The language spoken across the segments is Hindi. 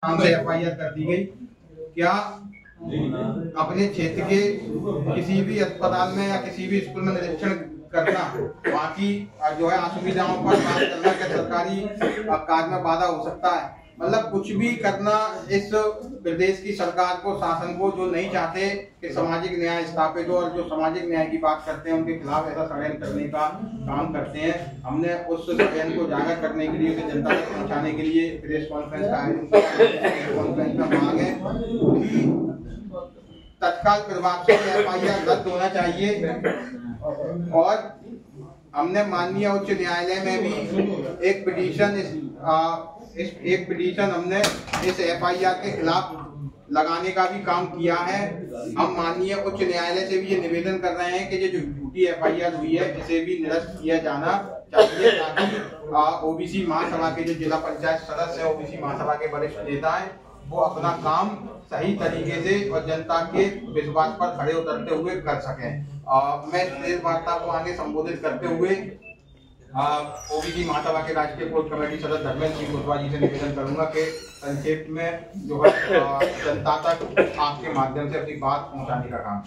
नाम से FIR कर दी गई। क्या अपने क्षेत्र के किसी भी अस्पताल में या किसी भी स्कूल में निरीक्षण करना, वहाँ की जो है असुविधाओं पर बात करना, क्या सरकारी कार्य में बाधा हो सकता है? मतलब कुछ भी करना इस प्रदेश की सरकार को, शासन को, जो नहीं चाहते कि सामाजिक न्याय स्थापित हो और जो सामाजिक न्याय की बात करते हैं उनके खिलाफ ऐसा षड्यंत्र करने का काम करते हैं। हमने उस षड्यंत्र को उजागर करने के लिए, उसे जनता तक पहुंचाने के लिए प्रेस कॉन्फ्रेंस का आयोजन किया। प्रेस कॉन्फ्रेंस में मांग है कि तत्काल प्रभाव से FIR रद्द होना चाहिए और हमने माननीय उच्च न्यायालय में भी एक पिटीशन हमने इस FIR के खिलाफ लगाने का भी काम किया है। हम माननीय उच्च न्यायालय से भी ये निवेदन कर रहे हैं कि ये जो झूठी FIR हुई है इसे भी निरस्त किया जाना चाहिए, ताकि OBC महासभा के जो जिला पंचायत सदस्य है, OBC महासभा के वरिष्ठ नेता है, वो अपना काम सही तरीके से और जनता के विश्वास पर खड़े उतरते हुए कर सकें। मैं इस वार्ता को आगे संबोधित करते हुए OBC महासभा के राष्ट्रीय कोर कमेटी सदस्य धर्मेंद्र सिंह कुशवाहा जी से निवेदन करूंगा कि संक्षेप में जो है जनता तक आपके माध्यम से अपनी बात पहुंचाने का काम।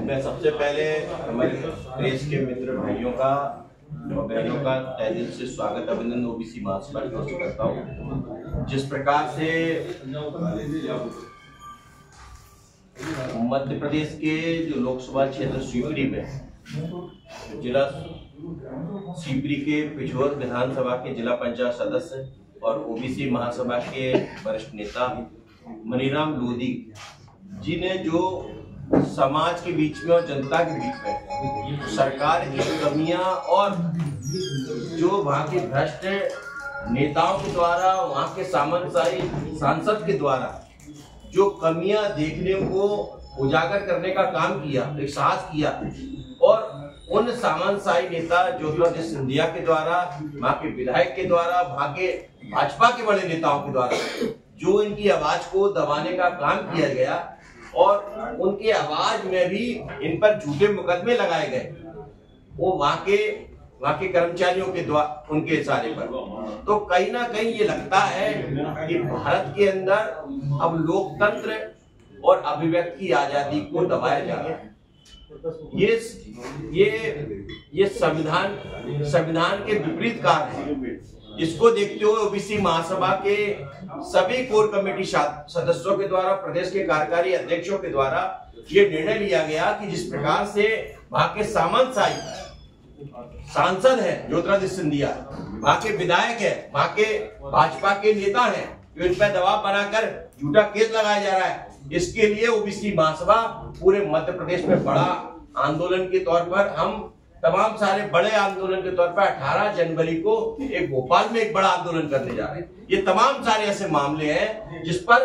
मैं सबसे पहले हमारे देश के मित्र भाइयों का और बहनों का तहे दिल से स्वागत अभिनंदन OBC महासभा की ओर से करता हूँ। जिस प्रकार से मध्य प्रदेश के जो लोकसभा क्षेत्र शिवपुरी में जिला शिवपुरी के पिछोर विधानसभा के जिला पंचायत सदस्य और OBC महासभा के वरिष्ठ नेता मनीराम लोधी जी ने जो समाज के बीच में और जनता के बीच में सरकार की कमियां और जो वहाँ के भ्रष्ट नेताओं के द्वारा, वहाँ के सामंतशाही सांसद के द्वारा जो कमियां देखने को उजागर करने का काम किया, एक साहस किया और उन सामंतशाही नेता ज्योतिरादित्य सिंधिया के द्वारा, वहाँ के विधायक के द्वारा, वहाँ के भाजपा के बड़े नेताओं के द्वारा जो इनकी आवाज को दबाने का काम किया गया और उनके आवाज में भी इन पर झूठे मुकदमे लगाए गए, वो वहाँ के कर्मचारियों के द्वारा उनके इशारे पर। तो कहीं ना कहीं ये लगता है कि भारत के अंदर अब लोकतंत्र और अभिव्यक्ति की आजादी को दबाया जा रहा है। ये संविधान के विपरीत कार्य है। इसको देखते हुए OBC महासभा के सभी कोर कमेटी सदस्यों के द्वारा, प्रदेश के कार्यकारी अध्यक्षों के द्वारा ये निर्णय लिया गया कि जिस प्रकार से वहाँ के सामंतशाही सांसद है ज्योतिरादित्य सिंधिया, वहाँ के विधायक है, वहाँ के भाजपा के नेता हैं, जो इन पर दबाव बनाकर झूठा केस लगाया जा रहा है, इसके लिए OBC महासभा पूरे मध्य प्रदेश में बड़ा आंदोलन के तौर पर, हम तमाम सारे बड़े आंदोलन के तौर पर 18 जनवरी को एक भोपाल में एक बड़ा आंदोलन करने जा रहे हैं। ये तमाम सारे ऐसे मामले हैं जिस पर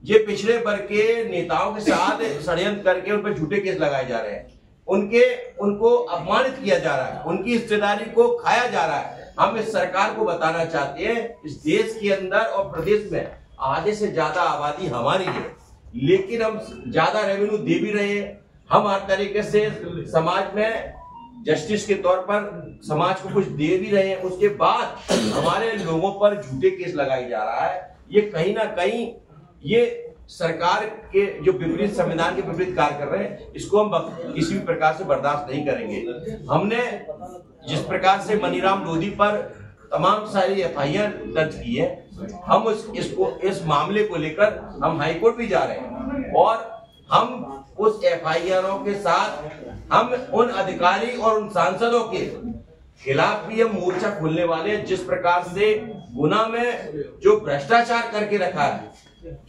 ये पिछड़े वर्ग के नेताओं के साथ षड्यंत्र करके उन पर झूठे केस लगाए जा रहे हैं, उनको अपमानित किया जा रहा है, उनकी हिस्सेदारी को खाया जा रहा है। हम इस सरकार को बताना चाहते हैं, इस देश के अंदर और प्रदेश में आधे से ज्यादा आबादी हमारी है, लेकिन हम ज्यादा रेवेन्यू दे भी रहे हैं, हम हर तरीके से समाज में जस्टिस के तौर पर समाज को कुछ दे भी रहे हैं, उसके बाद हमारे लोगों पर झूठे केस लगाया जा रहा है। ये कहीं ना कहीं ये सरकार के जो विपरीत, संविधान के विपरीत कार्य कर रहे हैं, इसको हम किसी भी प्रकार से बर्दाश्त नहीं करेंगे। हमने जिस प्रकार से मनीराम लोधी पर तमाम सारी FIR दर्ज की है, हम इस मामले को लेकर हम हाईकोर्ट भी जा रहे हैं और हम उस FIRों के साथ हम उन अधिकारी और उन सांसदों के खिलाफ भी हम मोर्चा खोलने वाले हैं। जिस प्रकार से गुना में जो भ्रष्टाचार करके रखा है,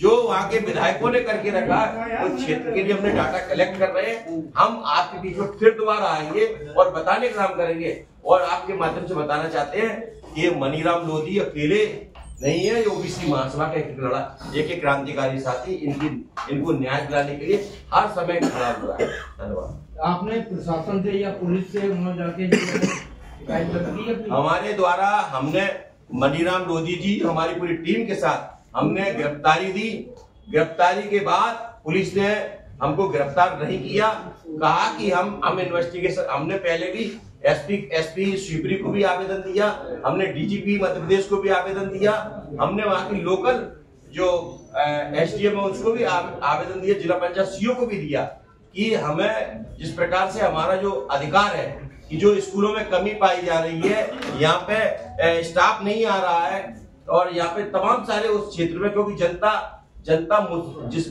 जो वहाँ के विधायकों ने करके रखा है, उस क्षेत्र के लिए हमने डाटा कलेक्ट कर रहे हैं। हम आपके बीच में फिर दोबारा आएंगे और बताने का काम करेंगे और आपके माध्यम से बताना चाहते हैं कि मनीराम लोधी अकेले नहीं है, ये OBC महासभा का एक क्रांतिकारी साथी इनको न्याय दिलाने के लिए हर समय खड़ा हुआ है। धन्यवाद। आपने प्रशासन से या पुलिस से वहां जाके हमारे द्वारा हमने मनीराम लोधी जी, हमारी पूरी टीम के साथ हमने गिरफ्तारी दी। गिरफ्तारी के बाद पुलिस ने हमको गिरफ्तार नहीं किया, कहा कि हम इन्वेस्टिगेशन, हमने पहले भी एसपी शिवपुरी को भी आवेदन दिया, हमने डीजीपी मध्य प्रदेश को भी आवेदन दिया, हमने वहां की लोकल जो एसडीएम है उसको भी आवेदन दिया, जिला पंचायत सीओ को भी दिया कि हमें जिस प्रकार से हमारा जो अधिकार है कि जो स्कूलों में कमी पाई जा रही है, यहाँ पे स्टाफ नहीं आ रहा है और यहाँ पे तमाम सारे उस क्षेत्र में, क्योंकि जनता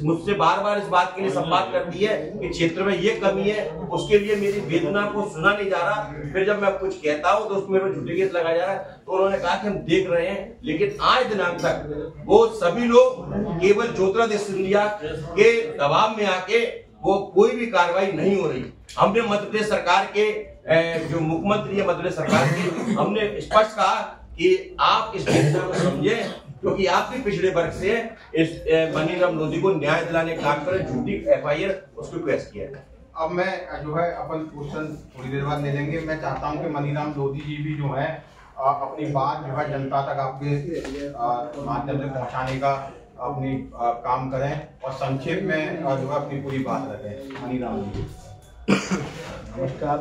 मुझसे बार बार इस बात के लिए संवाद करती है कि क्षेत्र में ये कमी है, उसके लिए मेरी वेदना को सुना नहीं जा रहा। फिर जब मैं कुछ कहता हूं तो उसमें झूठे केस लगाया जा रहा है। तो उन्होंने कहा कि हम देख रहे हैं, लेकिन आज दिनांक तक वो सभी लोग केवल ज्योतिरादित्य सिंधिया के दबाव में आके वो कोई भी कार्रवाई नहीं हो रही। हमने मध्य प्रदेश सरकार के जो मुख्यमंत्री है मध्य प्रदेश सरकार के, हमने स्पष्ट कहा कि आप इस घटना को समझे, क्योंकि आप भी पिछड़े वर्ग से इस मनीराम लोधी को न्याय दिलाने का काम करें, झूठी एफआईआर उसको पेश किया है। अब मैं जो है अपन क्वेश्चन थोड़ी देर बाद ले लेंगे। मैं चाहता हूं कि मनीराम लोधी जी भी जो है अपनी बात जो है जनता तक आपके माध्यम से पहुंचाने का अपनी काम करें और संक्षेप में जो है अपनी पूरी बात रखें। मनीराम जी नमस्कार,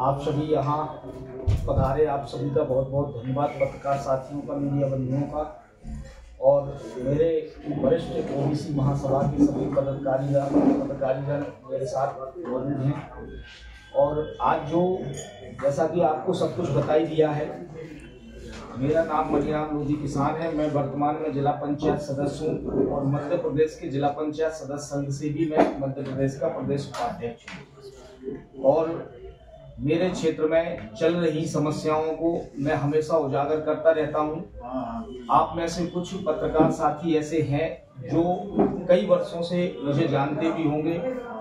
आप सभी यहाँ पधारे, आप सभी का बहुत बहुत धन्यवाद, पत्रकार साथियों का, मीडिया बंधुओं का और मेरे वरिष्ठ ओबीसी महासभा के सभी पदाधिकारीगण मेरे साथ मौजूद हैं। और आज जो जैसा कि आपको सब कुछ बताई दिया है, मेरा नाम मनीराम लोधी किसान है। मैं वर्तमान में जिला पंचायत सदस्य हूँ और मध्य प्रदेश के जिला पंचायत सदस्य संघ से भी मैं मध्य प्रदेश का प्रदेश उपाध्यक्ष हूँ। और मेरे क्षेत्र में चल रही समस्याओं को मैं हमेशा उजागर करता रहता हूँ। आप में से कुछ पत्रकार साथी ऐसे हैं जो कई वर्षों से मुझे जानते भी होंगे।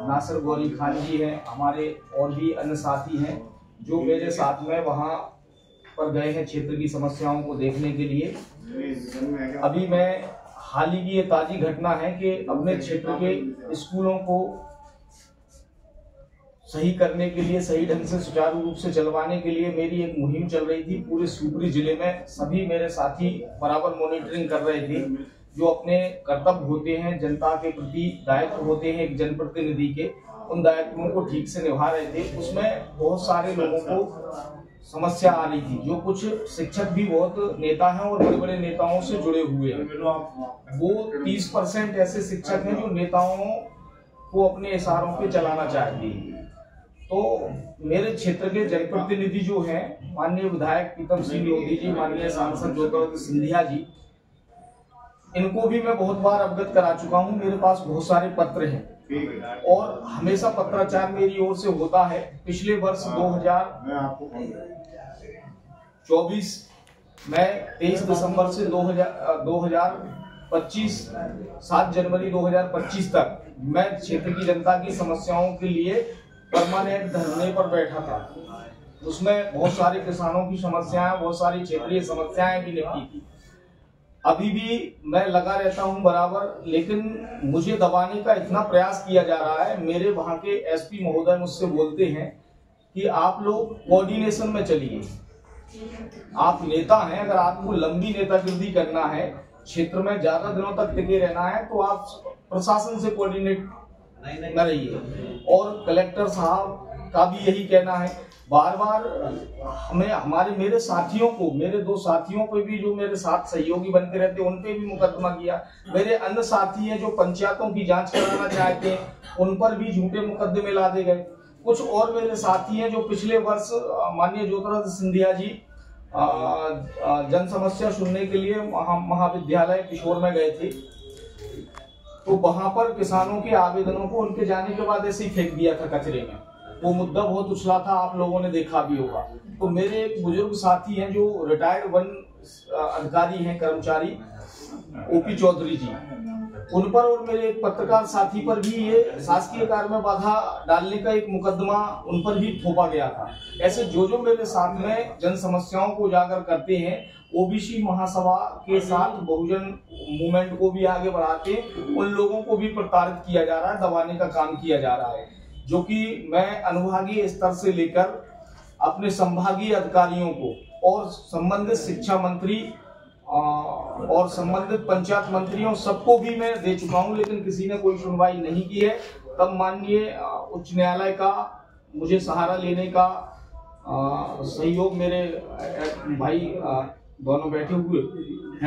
नासिर गौरी खान जी हैं, हमारे और भी अन्य साथी हैं जो मेरे साथ में वहाँ पर गए हैं क्षेत्र की समस्याओं को देखने के लिए। अभी मैं हाल ही की ये ताजी घटना है कि अपने क्षेत्र के स्कूलों को सही करने के लिए, सही ढंग से सुचारू रूप से चलवाने के लिए मेरी एक मुहिम चल रही थी। पूरे शिवपुरी जिले में सभी मेरे साथी बराबर मॉनिटरिंग कर रहे थे। जो अपने कर्तव्य होते हैं, जनता के प्रति दायित्व होते हैं एक जनप्रतिनिधि के, उन दायित्वों को ठीक से निभा रहे थे। उसमें बहुत सारे लोगों को समस्या आ रही थी। जो कुछ शिक्षक भी बहुत नेता हैं और बड़े बड़े नेताओं से जुड़े हुए हैं। वो 30% ऐसे शिक्षक हैं जो नेताओं को अपने इशारों पे चलाना चाहते हैं। तो मेरे क्षेत्र के जनप्रतिनिधि जो हैं, माननीय विधायक प्रीतम सिंह लोधी जी, माननीय सांसद ज्योतिरादित्य सिंधिया जी, इनको भी मैं बहुत बार अवगत करा चुका हूं। मेरे पास बहुत सारे पत्र हैं और हमेशा पत्राचार मेरी ओर से होता है। पिछले वर्ष 2024 में 23 दिसंबर से 2025 7 जनवरी 2025 तक मैं क्षेत्र की जनता की समस्याओं के लिए परमानेंट धरने पर बैठा था। उसमें बहुत सारे किसानों की समस्याएं, बहुत सारी क्षेत्रीय समस्याएं भी निपटी थी। अभी भी मैं लगा रहता हूं बराबर, लेकिन मुझे दबाने का इतना प्रयास किया जा रहा है। मेरे वहां के एसपी महोदय मुझसे बोलते हैं कि आप लोग कोऑर्डिनेशन में चलिए, आप नेता हैं, अगर आपको लंबी नेतागिरी करना है, क्षेत्र में ज्यादा दिनों तक टिके रहना है, तो आप प्रशासन से कोऑर्डिनेट न रहिए। और कलेक्टर साहब का भी यही कहना है। बार बार हमें मेरे साथियों को, मेरे 2 साथियों पे भी जो मेरे साथ सहयोगी बनते रहते, उन पे भी मुकदमा किया। मेरे अन्य साथी हैं जो पंचायतों की जांच कराना चाहते हैं, उन पर भी झूठे मुकदमे लादे गए। कुछ और मेरे साथी हैं जो पिछले वर्ष माननीय ज्योतिरादित्य सिंधिया जी जन समस्या सुनने के लिए महाविद्यालय किशोर में गए थे, तो वहां पर किसानों के आवेदनों को उनके जाने के बाद ऐसे ही फेंक दिया था कचरे में। वो मुद्दा बहुत उछला था, आप लोगों ने देखा भी होगा। तो मेरे एक बुजुर्ग साथी हैं जो रिटायर्ड वन अधिकारी हैं, कर्मचारी, ओपी चौधरी जी, उन पर और मेरे एक पत्रकार साथी पर भी ये शासकीय कार्य में बाधा डालने का एक मुकदमा उन पर भी थोपा गया था। ऐसे जो मेरे साथ में जन समस्याओं को उजागर करते हैं, ओबीसी महासभा के साथ बहुजन मूवमेंट को भी आगे बढ़ाते, उन लोगों को भी प्रताड़ित किया जा रहा है, दबाने का काम किया जा रहा है। जो कि मैं अनुभागीय स्तर से लेकर अपने संभागीय अधिकारियों को और संबंधित शिक्षा मंत्री और संबंधित पंचायत मंत्रियों सबको भी मैं दे चुका हूं, लेकिन किसी ने कोई सुनवाई नहीं की है। तब माननीय उच्च न्यायालय का मुझे सहारा लेने का सहयोग मेरे भाई दोनों बैठे हुए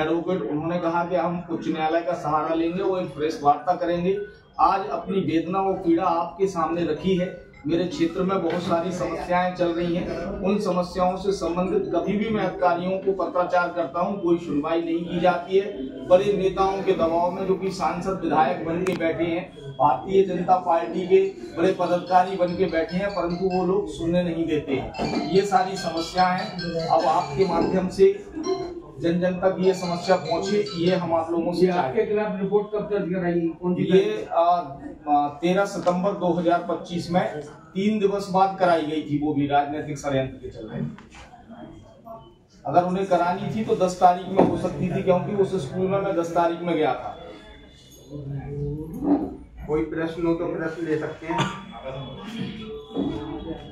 एडवोकेट, उन्होंने कहा कि हम उच्च न्यायालय का सहारा लेंगे, वो एक प्रेस वार्ता करेंगे। आज अपनी वेदना और पीड़ा आपके सामने रखी है। मेरे क्षेत्र में बहुत सारी समस्याएं चल रही हैं, उन समस्याओं से संबंधित कभी भी मैं अधिकारियों को पत्राचार करता हूं, कोई सुनवाई नहीं की जाती है। बड़े नेताओं के दबाव में, जो कि सांसद विधायक बन के बैठे हैं, भारतीय जनता पार्टी के बड़े पदाधिकारी बन के बैठे हैं, परंतु वो लोग सुनने नहीं देते। ये सारी समस्याएं अब आपके माध्यम से जन जन तक ये समस्या पहुंचे, ये हम आप लोगों से आपके खिलाफ रिपोर्ट कब दर्ज कराई? कौन सी? ये 13 सितंबर 2025 में 3 दिवस बाद कराई गई थी, वो भी राजनीतिक षड्यंत्र के चलते। अगर उन्हें करानी थी तो 10 तारीख में हो सकती थी, क्योंकि उस स्कूल में मैं 10 तारीख में गया था। कोई प्रश्न हो तो प्रश्न ले सकते हैं।